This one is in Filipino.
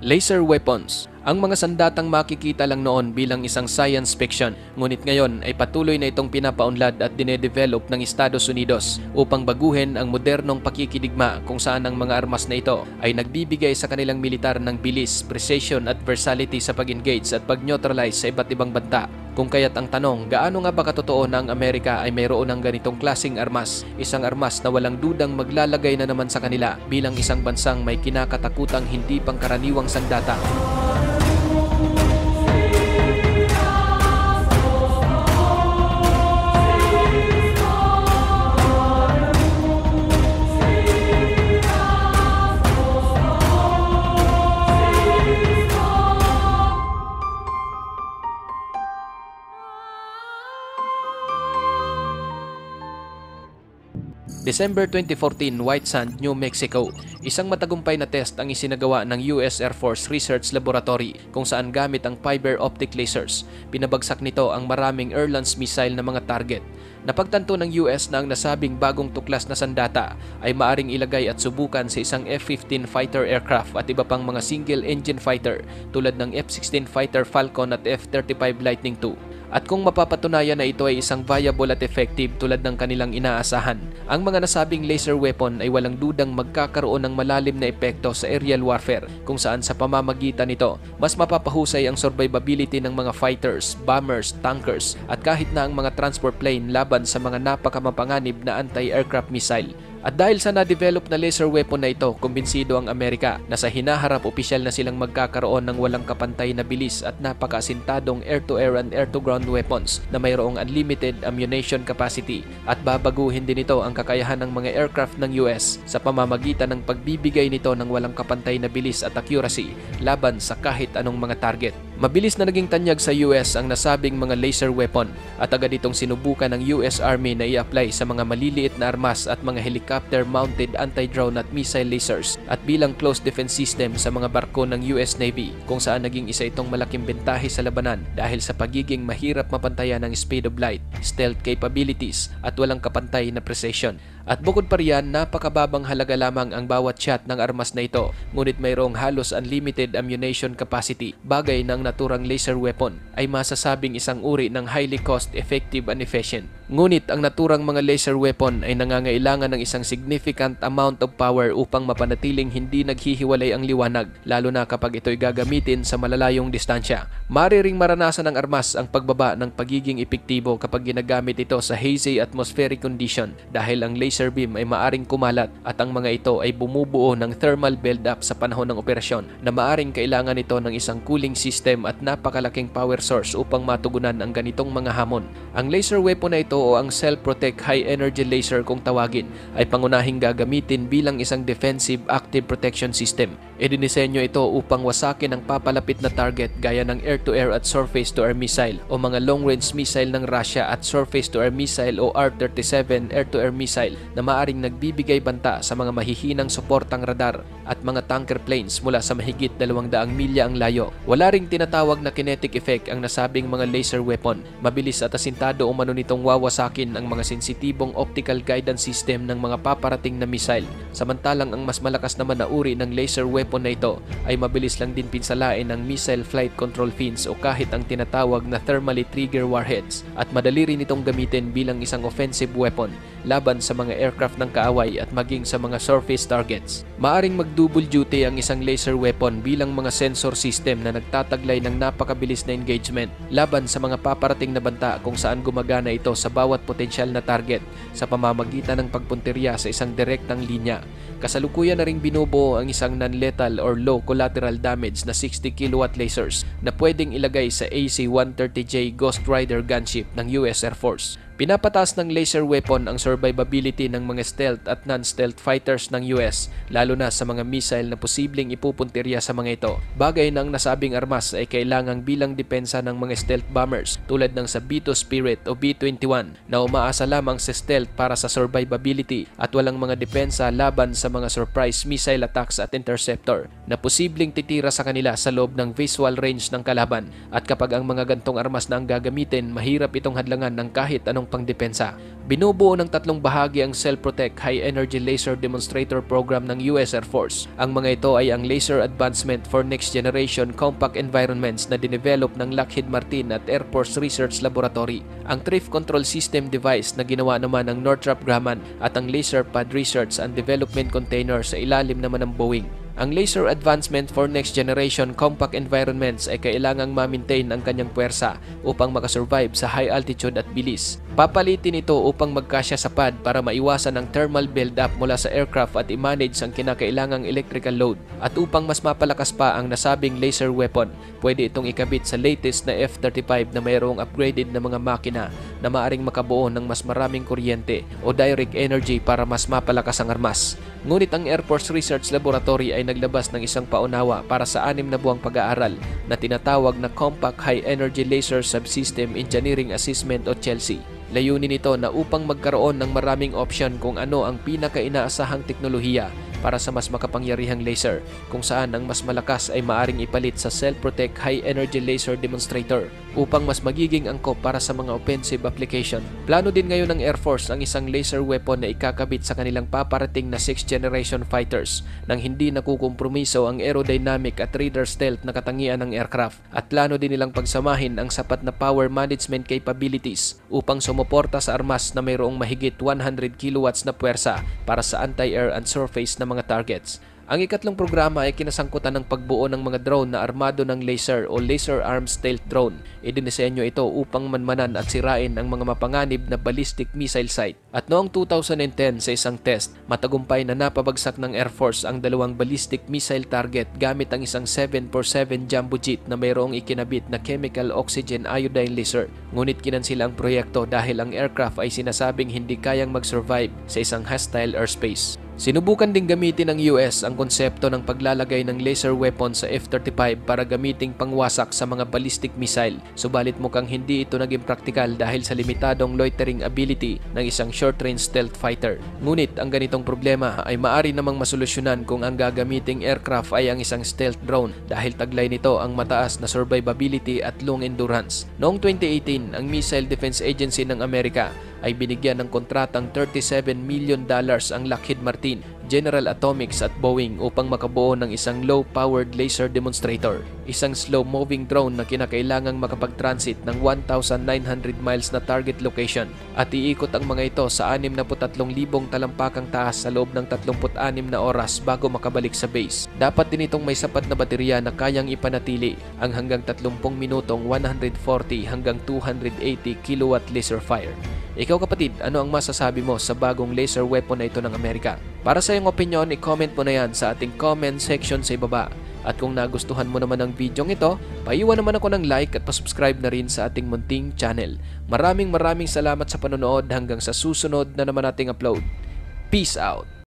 Laser weapons. Ang mga sandatang makikita lang noon bilang isang science fiction, ngunit ngayon ay patuloy na itong pinapaunlad at dinedevelop ng Estados Unidos upang baguhin ang modernong pakikidigma kung saan ang mga armas na ito ay nagbibigay sa kanilang militar ng bilis, precision at versatility sa pag-engage at pag-neutralize sa iba't ibang banta. Kung kaya't ang tanong, gaano nga ba katotoo na ang Amerika ay mayroon ng ganitong klaseng armas? Isang armas na walang dudang maglalagay na naman sa kanila bilang isang bansang may kinakatakutang hindi pangkaraniwang sandata. December 2014, White Sand, New Mexico. Isang matagumpay na test ang isinagawa ng US Air Force Research Laboratory kung saan gamit ang fiber optic lasers. Pinabagsak nito ang maraming Air-launched missile na mga target. Napagtanto ng US na ang nasabing bagong tuklas na sandata ay maaring ilagay at subukan sa isang F-15 fighter aircraft at iba pang mga single-engine fighter tulad ng F-16 Fighter Falcon at F-35 Lightning II. At kung mapapatunayan na ito ay isang viable at effective tulad ng kanilang inaasahan, ang mga nasabing laser weapon ay walang dudang magkakaroon ng malalim na epekto sa aerial warfare kung saan sa pamamagitan nito, mas mapapahusay ang survivability ng mga fighters, bombers, tankers at kahit na ang mga transport plane laban sa mga napakamapanganib na anti-aircraft missile. At dahil sa na-develop na laser weapon na ito, kumbinsido ang Amerika na sa hinaharap opisyal na silang magkakaroon ng walang kapantay na bilis at napakasintadong air-to-air and air-to-ground weapons na mayroong unlimited ammunition capacity at babaguhin din ito ang kakayahan ng mga aircraft ng US sa pamamagitan ng pagbibigay nito ng walang kapantay na bilis at accuracy laban sa kahit anong mga target. Mabilis na naging tanyag sa US ang nasabing mga laser weapon at agad itong sinubukan ng US Army na i-apply sa mga maliliit na armas at mga helicopter-mounted anti-drone at missile lasers at bilang close defense system sa mga barko ng US Navy kung saan naging isa itong malaking bentahe sa labanan dahil sa pagiging mahirap mapantayan ng speed of light, stealth capabilities at walang kapantay na precision. At bukod pa riyan, napakababang halaga lamang ang bawat shot ng armas na ito, ngunit mayroong halos unlimited ammunition capacity, bagay ng naturang laser weapon ay masasabing isang uri ng highly cost-effective and efficient. Ngunit ang naturang mga laser weapon ay nangangailangan ng isang significant amount of power upang mapanatiling hindi naghihiwalay ang liwanag, lalo na kapag ito'y gagamitin sa malalayong distansya. Maaring maranasan ng armas ang pagbaba ng pagiging epektibo kapag ginagamit ito sa hazy atmospheric condition dahil ang laser beam ay maaring kumalat at ang mga ito ay bumubuo ng thermal build-up sa panahon ng operasyon na maaring kailangan ito ng isang cooling system at napakalaking power source upang matugunan ang ganitong mga hamon. Ang laser weapon na ito o ang self-protect high-energy laser kung tawagin ay pangunahing gagamitin bilang isang defensive active protection system. Idinisenyo ito upang wasakin ang papalapit na target gaya ng air-to-air at surface-to-air missile o mga long-range missile ng Russia at surface-to-air missile o R-37 air-to-air missile na maaring nagbibigay banta sa mga mahihinang suportang radar at mga tanker planes mula sa mahigit 200 milya ang layo. Wala ring tinatawag na kinetic effect ang nasabing mga laser weapon. Mabilis at asintado umano nitong wawasakin ang mga sensitibong optical guidance system ng mga paparating na missile. Samantalang ang mas malakas naman na uri ng laser weapon na ito ay mabilis lang din pinsalain ng missile flight control fins o kahit ang tinatawag na thermally trigger warheads at madali rin itong gamitin bilang isang offensive weapon laban sa mga aircraft ng kaaway at maging sa mga surface targets. Maaring mag-double duty ang isang laser weapon bilang mga sensor system na nagtataglay ng napakabilis na engagement laban sa mga paparating na banta kung saan gumagana ito sa bawat potensyal na target sa pamamagitan ng pagpuntirya sa isang direktang linya. Kasalukuyan na ring binubuo ang isang non-lethal or low collateral damage na 60 kilowatt lasers na pwedeng ilagay sa AC-130J Ghost Rider gunship ng US Air Force. Pinapataas ng laser weapon ang survivability ng mga stealth at non-stealth fighters ng US, lalo na sa mga missile na posibleng ipupuntirya sa mga ito. Bagay na ang nasabing armas ay kailangang bilang depensa ng mga stealth bombers tulad ng sa B-2 Spirit o B-21 na umaasa lamang sa stealth para sa survivability at walang mga depensa laban sa mga surprise missile attacks at interceptor na posibleng titira sa kanila sa loob ng visual range ng kalaban, at kapag ang mga gantong armas na ang gagamitin, mahirap itong hadlangan ng kahit anong pangdepensa. Binubuo ng tatlong bahagi ang Cell-Protect High Energy Laser Demonstrator Program ng US Air Force. Ang mga ito ay ang Laser Advancement for Next Generation Compact Environments na dinevelop ng Lockheed Martin at Air Force Research Laboratory, ang Thrift Control System device na ginawa naman ng Northrop Grumman, at ang Laser Pad Research and Development Container sa ilalim naman ng Boeing. Ang Laser Advancement for Next Generation Compact Environments ay kailangang ma-maintain ang kanyang puwersa upang makasurvive sa high altitude at bilis. Papalitin ito upang magkasya sa pad para maiwasan ang thermal build-up mula sa aircraft at i-manage ang kinakailangang electrical load. At upang mas mapalakas pa ang nasabing laser weapon, pwede itong ikabit sa latest na F-35 na mayroong upgraded na mga makina na maaring makabuo ng mas maraming kuryente o direct energy para mas mapalakas ang armas. Ngunit ang Air Force Research Laboratory ay naglabas ng isang paunawa para sa 6 na buwang pag-aaral na tinatawag na Compact High Energy Laser Subsystem Engineering Assessment o CHELSI. Layunin nito na upang magkaroon ng maraming option kung ano ang pinaka-inaasahang teknolohiya para sa mas makapangyarihang laser, kung saan ang mas malakas ay maaring ipalit sa Cell-Protect High Energy Laser Demonstrator upang mas magiging angkop para sa mga offensive application. Plano din ngayon ng Air Force ang isang laser weapon na ikakabit sa kanilang paparating na 6th generation fighters nang hindi nakukompromiso ang aerodynamic at radar stealth na katangian ng aircraft, at plano din nilang pagsamahin ang sapat na power management capabilities upang sumuporta sa armas na mayroong mahigit 100 kilowatts na puwersa para sa anti-air and surface na mga targets. Ang ikatlong programa ay kinasangkutan ng pagbuo ng mga drone na armado ng laser o laser armed stealth drone. Idinisenyo ito upang manmanan at sirain ang mga mapanganib na ballistic missile site. At noong 2010 sa isang test, matagumpay na napabagsak ng Air Force ang 2 ballistic missile target gamit ang isang 7x7 jumbo jet na mayroong ikinabit na chemical oxygen iodine laser. Ngunit kinansila ang proyekto dahil ang aircraft ay sinasabing hindi kayang mag-survive sa isang hostile airspace. Sinubukan ding gamitin ng US ang konsepto ng paglalagay ng laser weapon sa F-35 para gamiting pangwasak sa mga ballistic missile, subalit mukhang hindi ito naging praktikal dahil sa limitadong loitering ability ng isang short-range stealth fighter. Ngunit ang ganitong problema ay maaari namang masolusyonan kung ang gagamiting aircraft ay ang isang stealth drone dahil taglay nito ang mataas na survivability at long endurance. Noong 2018, ang Missile Defense Agency ng Amerika ay binigyan ng kontratang $37 million ang Lockheed Martin, General Atomics at Boeing upang makabuo ng isang low-powered laser demonstrator, isang slow-moving drone na kinakailangang makapag-transit ng 1,900 miles na target location at iikot ang mga ito sa 63,000 talampakang taas sa loob ng 36 na oras bago makabalik sa base. Dapat din itong may sapat na baterya na kayang ipanatili ang hanggang 30 minutong 140 hanggang 280 kilowatt laser fire. Ikaw kapatid, ano ang masasabi mo sa bagong laser weapon na ito ng Amerika? Para sa iyong opinion, i-comment mo na yan sa ating comment section sa ibaba. At kung nagustuhan mo naman ang video ito, paiwan naman ako ng like at pasubscribe na rin sa ating munting channel. Maraming salamat sa panonood, hanggang sa susunod na naman nating upload. Peace out!